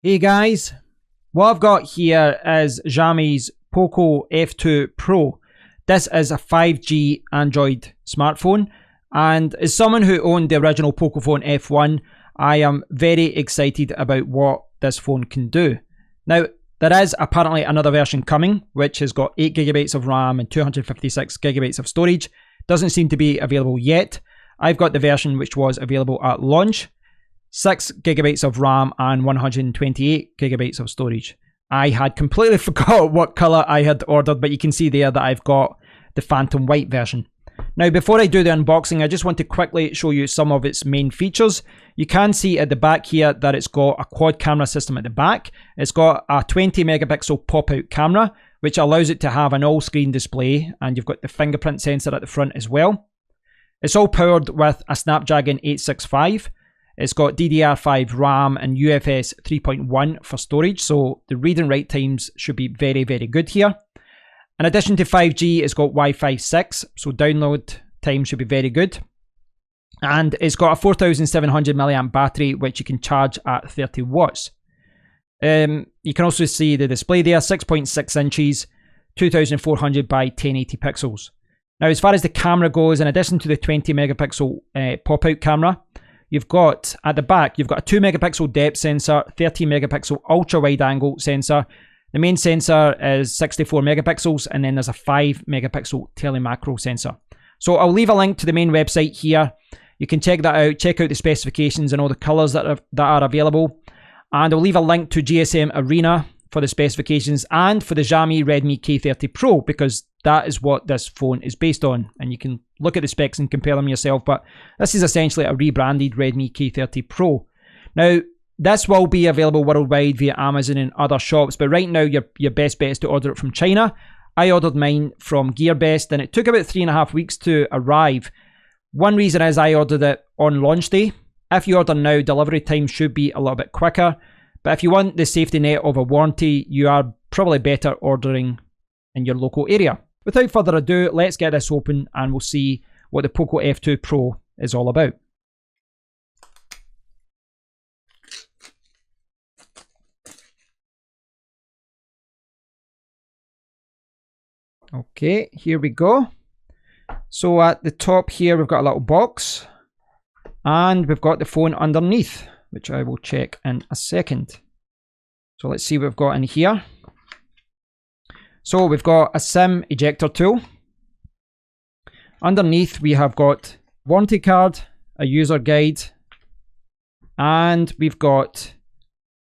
Hey guys, what I've got here is Xiaomi's Poco F2 Pro. This is a 5G Android smartphone, and as someone who owned the original Pocophone F1, I am very excited about what this phone can do. Now, there is apparently another version coming, which has got 8GB of RAM and 256GB of storage. Doesn't seem to be available yet. I've got the version which was available at launch. 6GB of RAM and 128GB of storage. I had completely forgot what colour I had ordered, but you can see there that I've got the Phantom White version. Now, before I do the unboxing, I just want to quickly show you some of its main features. You can see at the back here that it's got a quad camera system at the back. It's got a 20MP pop-out camera, which allows it to have an all-screen display, and you've got the fingerprint sensor at the front as well. It's all powered with a Snapdragon 865. It's got DDR5 RAM and UFS 3.1 for storage, so the read and write times should be very, very good here. In addition to 5G, it's got Wi-Fi 6, so download time should be very good. And it's got a 4700 mAh battery, which you can charge at 30 watts. You can also see the display there, 6.6 inches, 2400 by 1080 pixels. Now, as far as the camera goes, in addition to the 20MP pop-out camera, you've got, at the back, you've got a 2MP depth sensor, 13MP ultra-wide angle sensor. The main sensor is 64 megapixels, and then there's a 5MP telemacro sensor. So I'll leave a link to the main website here. You can check that out, check out the specifications and all the colors that are available. And I'll leave a link to GSM Arena for the specifications and for the Xiaomi Redmi K30 Pro, because that is what this phone is based on. And you can look at the specs and compare them yourself, but this is essentially a rebranded Redmi K30 Pro. Now, this will be available worldwide via Amazon and other shops, but right now your best bet is to order it from China. I ordered mine from GearBest, and it took about 3.5 weeks to arrive. One reason is I ordered it on launch day. If you order now, delivery time should be a little bit quicker. But if you want the safety net of a warranty, you are probably better ordering in your local area. Without further ado, let's get this open and we'll see what the Poco F2 Pro is all about. Okay, here we go. So at the top here, we've got a little box, and we've got the phone underneath, which I will check in a second. So let's see what we've got in here. So we've got a SIM ejector tool. Underneath we have got warranty card, a user guide, and we've got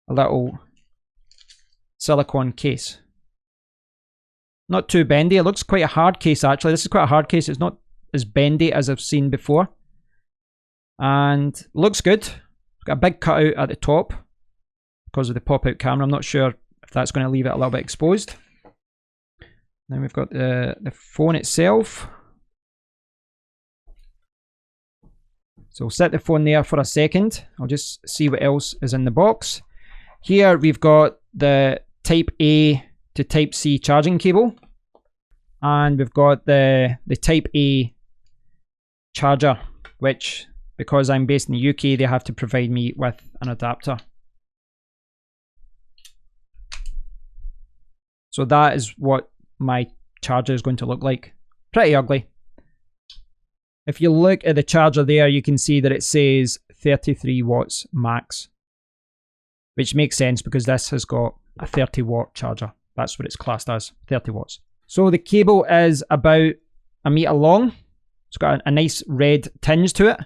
a little silicone case. Not too bendy. It looks quite a hard case actually. This is quite a hard case. It's not as bendy as I've seen before. And looks good. It's got a big cutout at the top because of the pop-out camera. I'm not sure if that's going to leave it a little bit exposed. Then we've got the phone itself. So we'll set the phone there for a second. I'll just see what else is in the box. Here we've got the Type A to Type C charging cable. And we've got the Type A charger, which, because I'm based in the UK, they have to provide me with an adapter. So that is what my charger is going to look like. Pretty ugly. If you look at the charger there, you can see that it says 33 watts max, which makes sense because this has got a 30 watt charger. That's what it's classed as, 30 watts. So the cable is about 1 meter long. It's got a nice red tinge to it.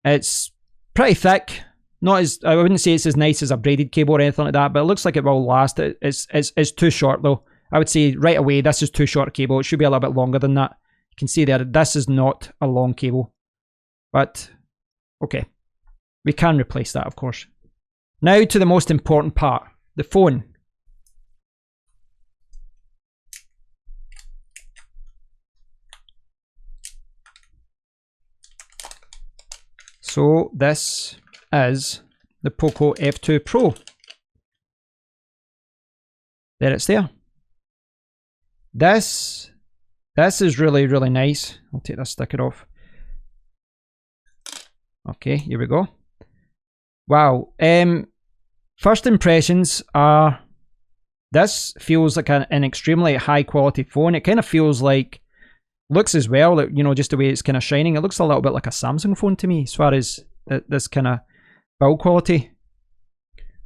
It's pretty thick. Not as, I wouldn't say it's as nice as a braided cable or anything like that, but it looks like it will last. It's too short though. I would say right away this is too short a cable. It should be a little bit longer than that. You can see there, this is not a long cable. But, okay. We can replace that, of course. Now to the most important part, the phone. So this is the Poco F2 Pro. There it's there. This is really, really nice. I'll take this sticker off. Okay, here we go. Wow. First impressions are, this feels like an extremely high quality phone. It kind of feels like, looks as well, like, you know, just the way it's kind of shining. It looks a little bit like a Samsung phone to me as far as this kind of build quality.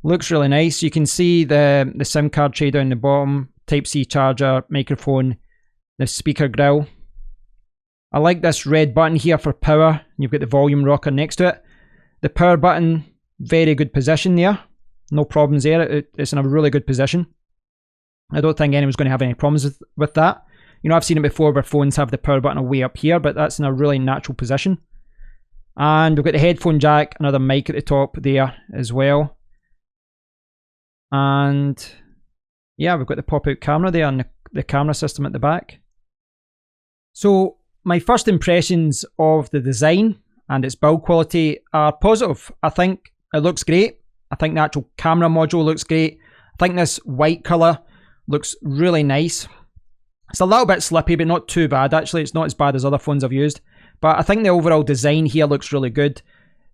Looks really nice. You can see the SIM card tray down the bottom, Type-C charger, microphone, the speaker grill. I like this red button here for power. You've got the volume rocker next to it. The power button, very good position there. No problems there. It's in a really good position. I don't think anyone's going to have any problems with that. You know, I've seen it before where phones have the power button way up here, but that's in a really natural position. And we've got the headphone jack, another mic at the top there as well. And yeah, we've got the pop-out camera there and the camera system at the back. So my first impressions of the design and its build quality are positive. I think it looks great. I think the actual camera module looks great. I think this white colour looks really nice. It's a little bit slippy, but not too bad. Actually, it's not as bad as other phones I've used. But I think the overall design here looks really good.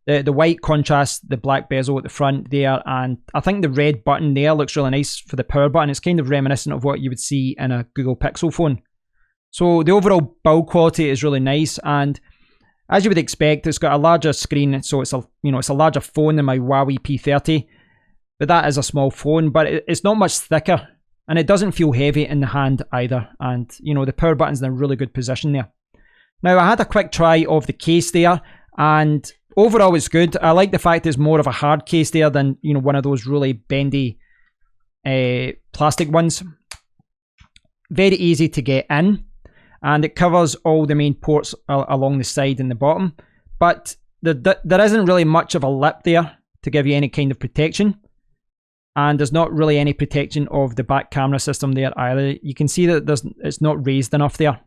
The white contrasts the black bezel at the front there, and I think the red button there looks really nice for the power button. It's kind of reminiscent of what you would see in a Google Pixel phone. So the overall build quality is really nice, and as you would expect, it's got a larger screen, so it's a larger phone than my Huawei P30. But that is a small phone, but it's not much thicker, and it doesn't feel heavy in the hand either. And you know, the power button's in a really good position there. Now, I had a quick try of the case there, and overall it's good. I like the fact it's more of a hard case there than, you know, one of those really bendy plastic ones. Very easy to get in. And it covers all the main ports along the side and the bottom. But there isn't really much of a lip there to give you any kind of protection. And there's not really any protection of the back camera system there either. You can see that it's not raised enough there.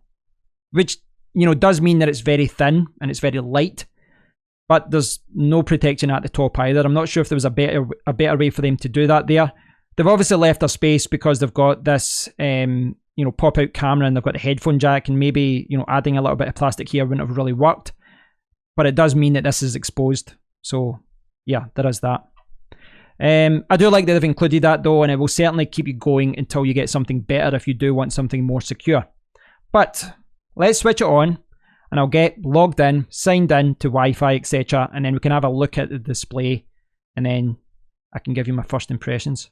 Which, you know, does mean that it's very thin and it's very light. But there's no protection at the top either. I'm not sure if there was a better way for them to do that there. They've obviously left a space because they've got this you know, pop-out camera, and they've got the headphone jack, and maybe, you know, adding a little bit of plastic here wouldn't have really worked. But it does mean that this is exposed. So yeah, there is that. I do like that they've included that though, and it will certainly keep you going until you get something better if you do want something more secure. But let's switch it on, and I'll get logged in, signed in to Wi-Fi, etc. And then we can have a look at the display, and then I can give you my first impressions.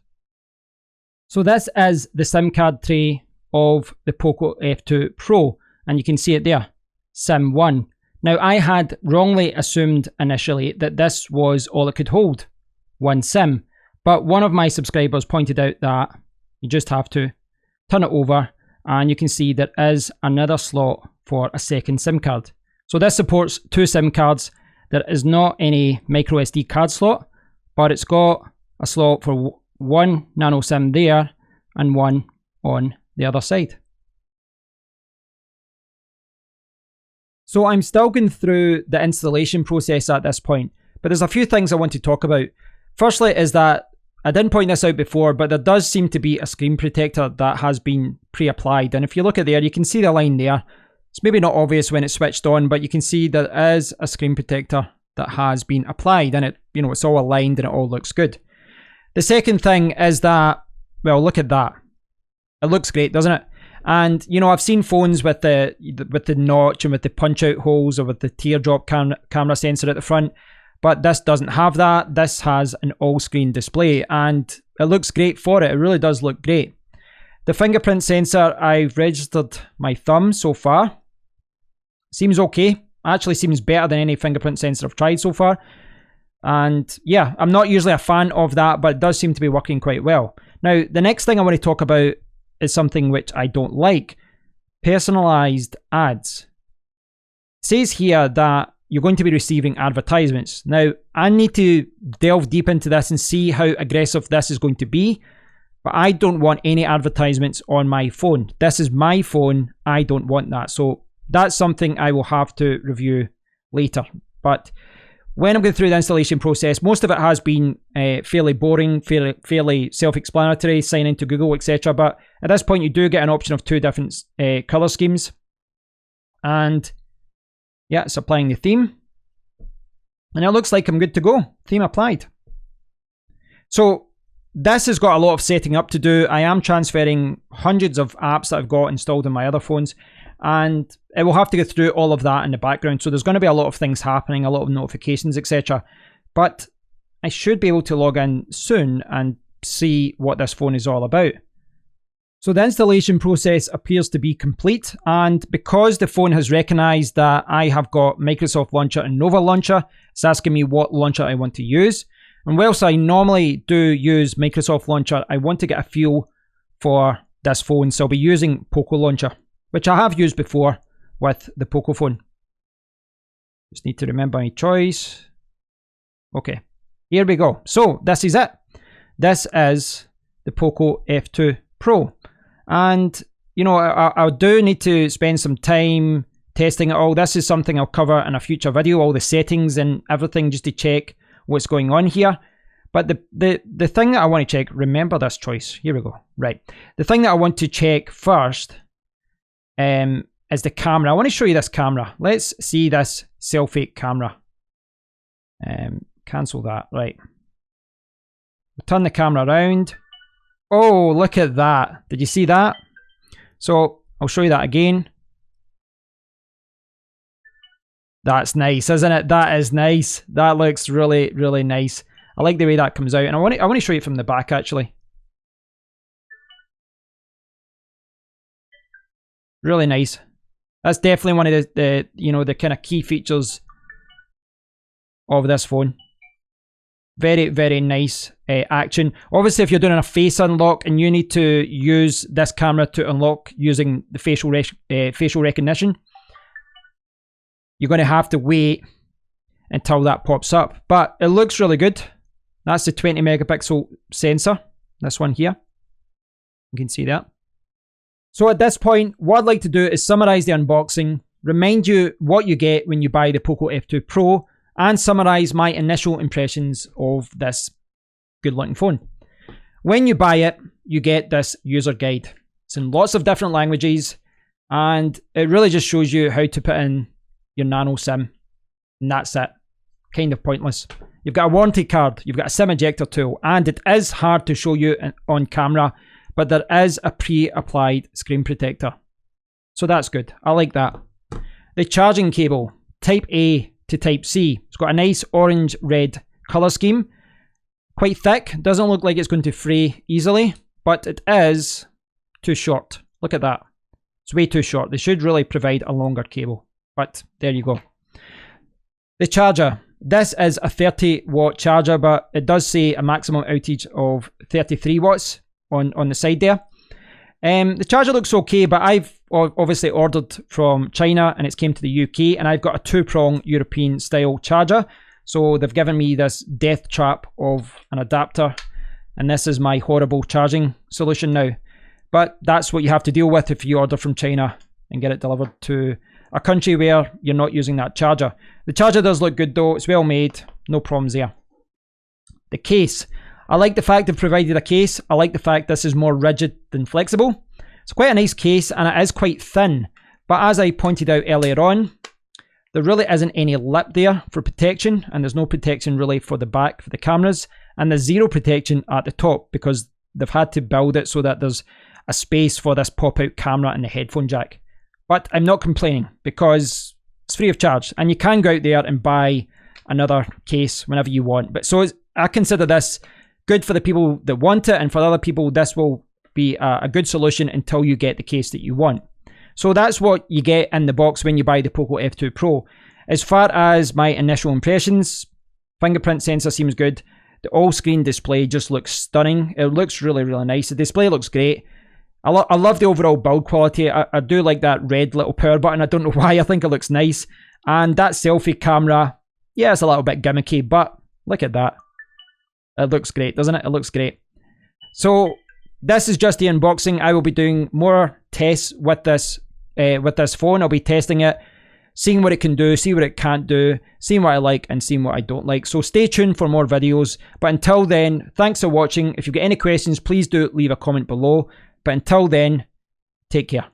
So this is the SIM card tray of the Poco F2 Pro, and you can see it there, SIM 1. Now, I had wrongly assumed initially that this was all it could hold, one SIM, but one of my subscribers pointed out that you just have to turn it over, and you can see there is another slot for a second SIM card. So this supports 2 SIM cards. There is not any micro SD card slot, but it's got a slot for one nano SIM there and one on the other side. So I'm still going through the installation process at this point, but there's a few things I want to talk about. Firstly is that, I didn't point this out before, but there does seem to be a screen protector that has been pre-applied, and if you look at there, you can see the line there. It's maybe not obvious when it's switched on, but you can see there is a screen protector that has been applied, and it, you know, it's all aligned and it all looks good. The second thing is that, well, look at that. It looks great, doesn't it? And, you know, I've seen phones with the notch and with the punch-out holes, or with the teardrop camera sensor at the front, but this doesn't have that. This has an all-screen display, and it looks great for it. It really does look great. The fingerprint sensor, I've registered my thumb so far. Seems okay. Actually seems better than any fingerprint sensor I've tried so far. And yeah, I'm not usually a fan of that, but it does seem to be working quite well. Now, the next thing I want to talk about is something which I don't like. Personalized ads. It says here that you're going to be receiving advertisements. Now, I need to delve deep into this and see how aggressive this is going to be, but I don't want any advertisements on my phone. This is my phone. I don't want that. So that's something I will have to review later. But when I'm going through the installation process, most of it has been fairly boring, fairly self-explanatory, sign into Google, etc. But at this point, you do get an option of 2 different color schemes. And yeah, it's applying the theme. And it looks like I'm good to go. Theme applied. So this has got a lot of setting up to do. I am transferring hundreds of apps that I've got installed in my other phones, and it will have to go through all of that in the background. So there's going to be a lot of things happening, a lot of notifications, etc. But I should be able to log in soon and see what this phone is all about. So the installation process appears to be complete, and because the phone has recognized that I have got Microsoft Launcher and Nova Launcher, it's asking me what launcher I want to use. And whilst I normally do use Microsoft Launcher, I want to get a feel for this phone, so I'll be using Poco Launcher, which I have used before with the Pocophone. Just need to remember my choice. Okay, here we go. So this is it. This is the Poco F2 Pro. And, you know, I do need to spend some time testing it all. This is something I'll cover in a future video, all the settings and everything, just to check what's going on here. But the thing that I want to check, remember this choice. Here we go. Right. The thing that I want to check first is the camera. I want to show you this camera. Let's see this selfie camera. Cancel that. Right. We'll turn the camera around. Oh, look at that. Did you see that? So I'll show you that again. That's nice, isn't it? That is nice. That looks really, really nice. I like the way that comes out. And I want to show you from the back, actually. Really nice. That's definitely one of the you know, the kind of key features of this phone. Very, very nice action. Obviously, if you're doing a face unlock and you need to use this camera to unlock using the facial recognition, you're going to have to wait until that pops up. But it looks really good. That's the 20 megapixel sensor. This one here. You can see that. So at this point, what I'd like to do is summarize the unboxing, remind you what you get when you buy the Poco F2 Pro, and summarize my initial impressions of this good looking phone. When you buy it, you get this user guide. It's in lots of different languages, and it really just shows you how to put in your nano SIM, and that's it. Kind of pointless. You've got a warranty card, you've got a SIM ejector tool, and it is hard to show you on camera, but there is a pre-applied screen protector. So that's good. I like that. The charging cable, Type A to Type C. It's got a nice orange-red colour scheme. Quite thick. Doesn't look like it's going to fray easily, but it is too short. Look at that. It's way too short. They should really provide a longer cable, but there you go. The charger. This is a 30-watt charger, but it does say a maximum outage of 33 watts on the side there. The charger looks okay, but I've obviously ordered from China and it's came to the UK, and I've got a two-prong European style charger. So they've given me this death trap of an adapter, and this is my horrible charging solution now. But that's what you have to deal with if you order from China and get it delivered to a country where you're not using that charger. The charger does look good though, it's well made, no problems there. The case. I like the fact they've provided a case. I like the fact this is more rigid than flexible. It's quite a nice case and it is quite thin. But as I pointed out earlier on, there really isn't any lip there for protection, and there's no protection really for the back for the cameras, and there's zero protection at the top because they've had to build it so that there's a space for this pop-out camera and the headphone jack. But I'm not complaining because it's free of charge, and you can go out there and buy another case whenever you want. But so I consider this good for the people that want it, and for other people this will be a good solution until you get the case that you want. So that's what you get in the box when you buy the Poco F2 Pro. As far as my initial impressions, fingerprint sensor seems good. The all-screen display just looks stunning. It looks really, really nice. The display looks great. I love the overall build quality. I do like that red little power button. I don't know why. I think it looks nice. And that selfie camera, yeah, it's a little bit gimmicky, but look at that. It looks great, doesn't it? It looks great. So this is just the unboxing. I will be doing more tests with this phone. I'll be testing it, seeing what it can do, see what it can't do, seeing what I like and seeing what I don't like. So stay tuned for more videos. But until then, thanks for watching. If you've got any questions, please do leave a comment below. But until then, take care.